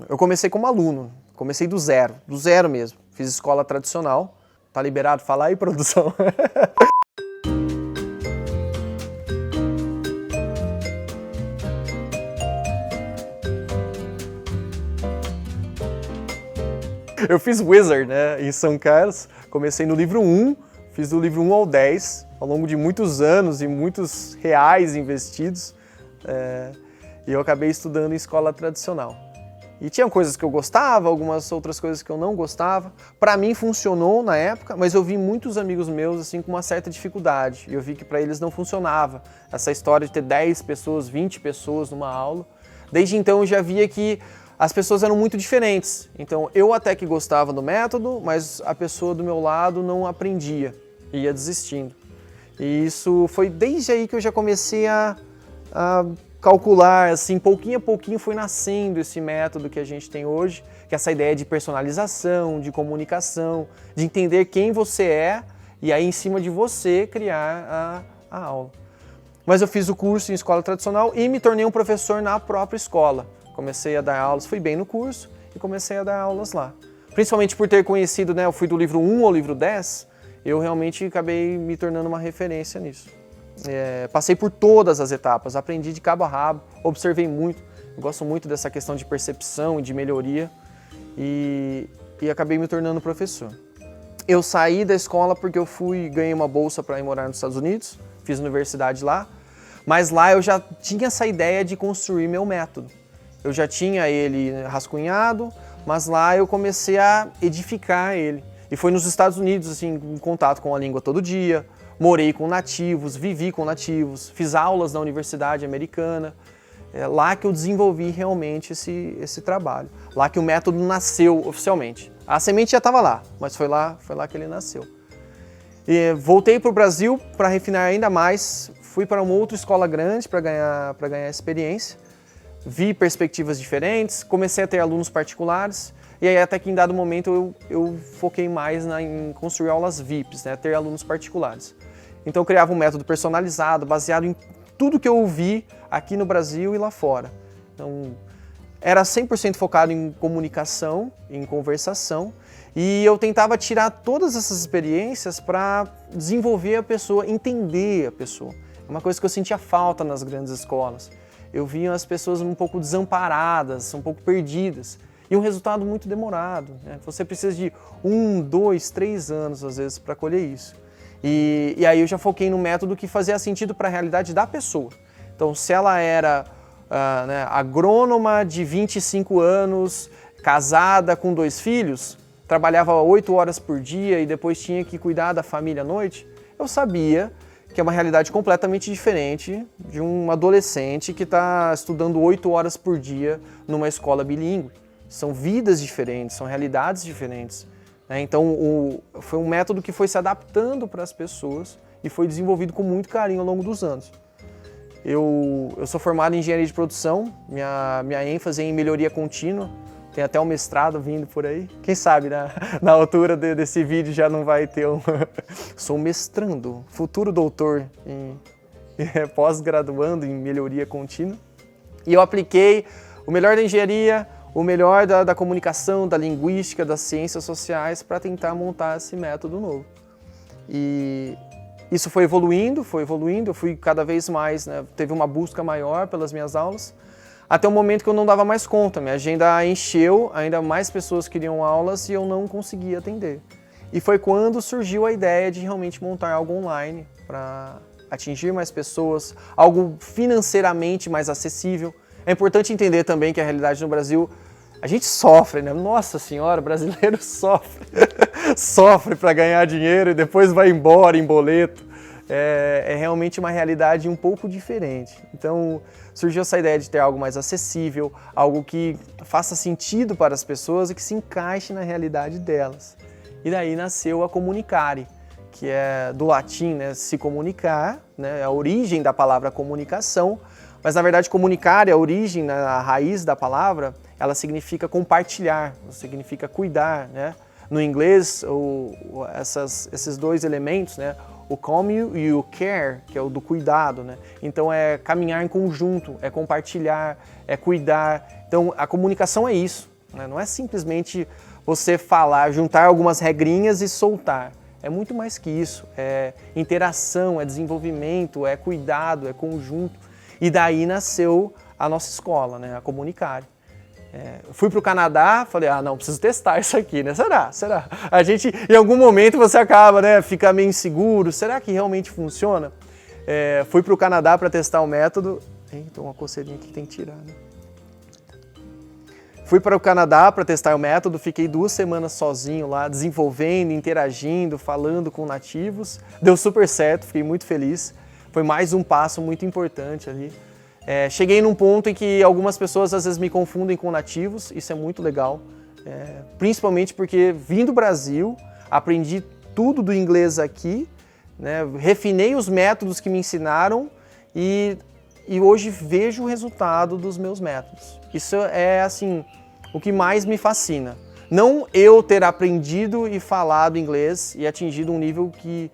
Eu comecei como aluno, comecei do zero mesmo. Fiz escola tradicional. Tá liberado falar aí, produção? Eu fiz Wizard, né, em São Carlos. Comecei no livro 1, fiz do livro 1 ao 10, ao longo de muitos anos e muitos reais investidos. E eu acabei estudando em escola tradicional. E tinha coisas que eu gostava, algumas outras coisas que eu não gostava. Para mim funcionou na época, mas eu vi muitos amigos meus assim com uma certa dificuldade. E eu vi que para eles não funcionava essa história de ter 10 pessoas, 20 pessoas numa aula. Desde então eu já via que as pessoas eram muito diferentes. Então eu até que gostava do método, mas a pessoa do meu lado não aprendia, ia desistindo. E isso foi desde aí que eu já comecei a calcular, assim, pouquinho a pouquinho foi nascendo esse método que a gente tem hoje, que é essa ideia de personalização, de comunicação, de entender quem você é e aí em cima de você criar a aula. Mas eu fiz o curso em escola tradicional e me tornei um professor na própria escola. Comecei a dar aulas, fui bem no curso e comecei a dar aulas lá. Principalmente por ter conhecido, né, eu fui do livro 1 ao livro 10, eu realmente acabei me tornando uma referência nisso. Passei por todas as etapas, aprendi de cabo a rabo, observei muito, eu gosto muito dessa questão de percepção e de melhoria e acabei me tornando professor. Eu saí da escola porque eu ganhei uma bolsa para ir morar nos Estados Unidos, fiz universidade lá, mas lá eu já tinha essa ideia de construir meu método. Eu já tinha ele rascunhado, mas lá eu comecei a edificar ele. E foi nos Estados Unidos, assim, em contato com a língua todo dia, morei com nativos, vivi com nativos, fiz aulas na universidade americana. É lá que eu desenvolvi realmente esse trabalho. Lá que o método nasceu oficialmente. A semente já estava lá, mas foi lá que ele nasceu. E voltei para o Brasil para refinar ainda mais. Fui para uma outra escola grande para ganhar experiência. Vi perspectivas diferentes, comecei a ter alunos particulares. E aí até que em dado momento eu foquei mais em construir aulas VIPs, né, ter alunos particulares. Então eu criava um método personalizado, baseado em tudo que eu ouvi aqui no Brasil e lá fora. Então era 100% focado em comunicação, em conversação, e eu tentava tirar todas essas experiências para desenvolver a pessoa, entender a pessoa. É uma coisa que eu sentia falta nas grandes escolas. Eu via as pessoas um pouco desamparadas, um pouco perdidas. E um resultado muito demorado, né? Você precisa de 1, 2, 3 anos, às vezes, para colher isso. E aí eu já foquei no método que fazia sentido para a realidade da pessoa. Então, se ela era né, agrônoma de 25 anos, casada com 2 filhos, trabalhava 8 horas por dia e depois tinha que cuidar da família à noite, eu sabia que é uma realidade completamente diferente de um adolescente que está estudando 8 horas por dia numa escola bilíngue. São vidas diferentes, são realidades diferentes. Né? Então, foi um método que foi se adaptando para as pessoas e foi desenvolvido com muito carinho ao longo dos anos. Eu sou formado em engenharia de produção, minha ênfase é em melhoria contínua, tem até um mestrado vindo por aí. Quem sabe na altura desse vídeo já não vai ter um... Sou mestrando, futuro doutor em pós-graduando em melhoria contínua. E eu apliquei o melhor da engenharia, o melhor da comunicação, da linguística, das ciências sociais para tentar montar esse método novo. E isso foi evoluindo, eu fui cada vez mais, né, teve uma busca maior pelas minhas aulas, até o momento que eu não dava mais conta, minha agenda encheu, ainda mais pessoas queriam aulas e eu não conseguia atender. E foi quando surgiu a ideia de realmente montar algo online para atingir mais pessoas, algo financeiramente mais acessível. É importante entender também que a realidade no Brasil, a gente sofre, né? Nossa Senhora, brasileiro sofre. Sofre para ganhar dinheiro e depois vai embora em boleto. É realmente uma realidade um pouco diferente. Então surgiu essa ideia de ter algo mais acessível, algo que faça sentido para as pessoas e que se encaixe na realidade delas. E daí nasceu a Comunicare, que é do latim, né, se comunicar, né, a origem da palavra comunicação, mas na verdade comunicare, a origem, né, a raiz da palavra, ela significa compartilhar, significa cuidar, né? No inglês, esses 2 elementos, né, o come e o care, que é o do cuidado, né? Então é caminhar em conjunto, é compartilhar, é cuidar. Então a comunicação é isso, né? Não é simplesmente você falar, juntar algumas regrinhas e soltar. É muito mais que isso, é interação, é desenvolvimento, é cuidado, é conjunto. E daí nasceu a nossa escola, né? A Comunicare. Fui para o Canadá, falei, não, preciso testar isso aqui, né? Será? A gente, em algum momento você acaba, né? Fica meio inseguro, será que realmente funciona? Fui para o Canadá para testar o método. Eita, uma coceirinha aqui que tem que tirar, né? Fui para o Canadá para testar o método, fiquei 2 semanas sozinho lá, desenvolvendo, interagindo, falando com nativos. Deu super certo, fiquei muito feliz. Foi mais um passo muito importante ali. Cheguei num ponto em que algumas pessoas às vezes me confundem com nativos, isso é muito legal. Principalmente porque vim do Brasil, aprendi tudo do inglês aqui, né, refinei os métodos que me ensinaram e hoje vejo o resultado dos meus métodos. Isso é assim, o que mais me fascina. Não eu ter aprendido e falado inglês e atingido um nível que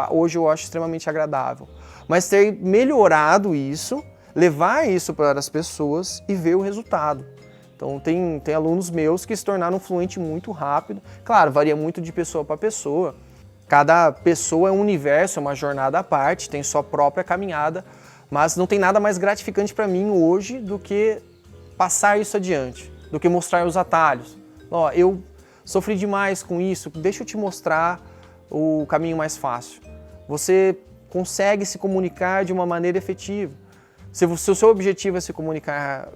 hoje eu acho extremamente agradável, mas ter melhorado isso, levar isso para as pessoas e ver o resultado. Então tem alunos meus que se tornaram fluentes muito rápido. Claro, varia muito de pessoa para pessoa. Cada pessoa é um universo, é uma jornada à parte, tem sua própria caminhada, mas não tem nada mais gratificante para mim hoje do que passar isso adiante, do que mostrar os atalhos. Eu sofri demais com isso, deixa eu te mostrar o caminho mais fácil. Você consegue se comunicar de uma maneira efetiva. Se o seu objetivo é se comunicar,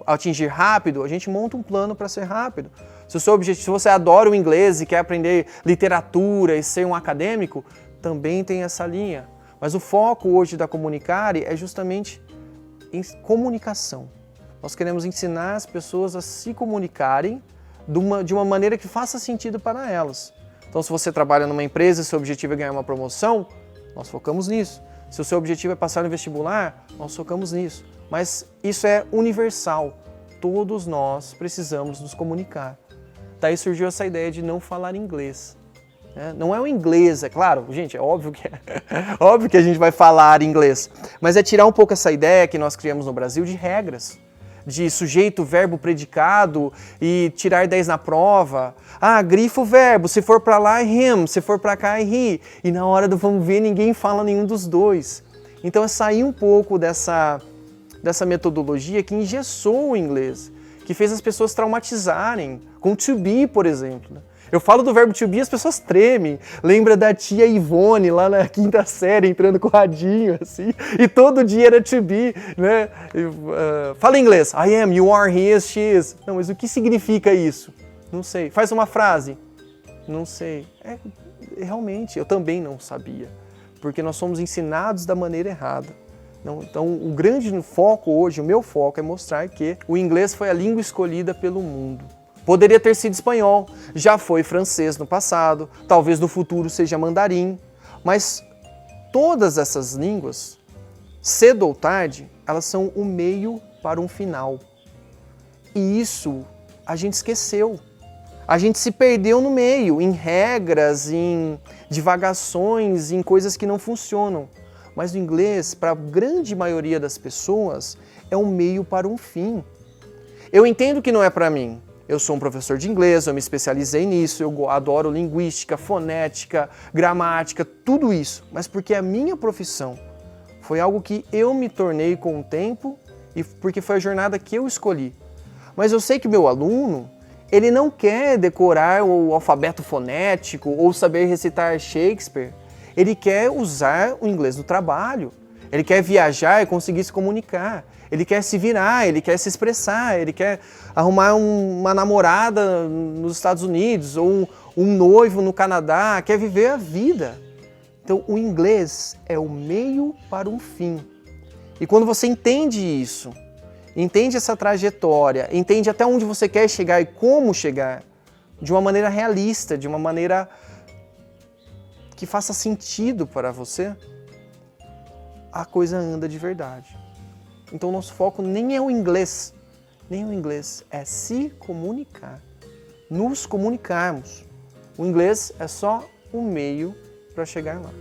atingir rápido, a gente monta um plano para ser rápido. Se você adora o inglês e quer aprender literatura e ser um acadêmico, também tem essa linha. Mas o foco hoje da Comunicare é justamente em comunicação. Nós queremos ensinar as pessoas a se comunicarem de uma maneira que faça sentido para elas. Então, se você trabalha numa empresa e seu objetivo é ganhar uma promoção, nós focamos nisso. Se o seu objetivo é passar no vestibular, nós focamos nisso. Mas isso é universal. Todos nós precisamos nos comunicar. Daí surgiu essa ideia de não falar inglês. Não é o inglês, é claro, gente, é óbvio que a gente vai falar inglês. Mas é tirar um pouco essa ideia que nós criamos no Brasil de regras. De sujeito, verbo, predicado e tirar 10 na prova. Grifa o verbo, se for pra lá é him, se for pra cá é he. E na hora do vamos ver ninguém fala nenhum dos dois. Então é sair um pouco dessa metodologia que engessou o inglês, que fez as pessoas traumatizarem, com to be, por exemplo. Eu falo do verbo to be, as pessoas tremem. Lembra da tia Ivone lá na 5ª série entrando com o radinho, assim, e todo dia era to be, né? Fala em inglês. I am, you are, he is, she is. Não, mas o que significa isso? Não sei. Faz uma frase. Não sei. Realmente, eu também não sabia, porque nós somos ensinados da maneira errada. Então, o grande foco hoje, o meu foco é mostrar que o inglês foi a língua escolhida pelo mundo. Poderia ter sido espanhol, já foi francês no passado, talvez no futuro seja mandarim, mas todas essas línguas, cedo ou tarde, elas são o meio para um final. E isso a gente esqueceu. A gente se perdeu no meio, em regras, em divagações, em coisas que não funcionam. Mas o inglês, para a grande maioria das pessoas, é um meio para um fim. Eu entendo que não é para mim. Eu sou um professor de inglês, eu me especializei nisso, eu adoro linguística, fonética, gramática, tudo isso. Mas porque a minha profissão foi algo que eu me tornei com o tempo e porque foi a jornada que eu escolhi. Mas eu sei que o meu aluno, ele não quer decorar o alfabeto fonético ou saber recitar Shakespeare. Ele quer usar o inglês no trabalho. Ele quer viajar e conseguir se comunicar. Ele quer se virar, ele quer se expressar, ele quer arrumar uma namorada nos Estados Unidos ou um noivo no Canadá, quer viver a vida. Então, o inglês é o meio para um fim. E quando você entende isso, entende essa trajetória, entende até onde você quer chegar e como chegar, de uma maneira realista, de uma maneira que faça sentido para você, a coisa anda de verdade. Então, nosso foco nem é o inglês, é se comunicar, nos comunicarmos. O inglês é só um meio para chegar lá.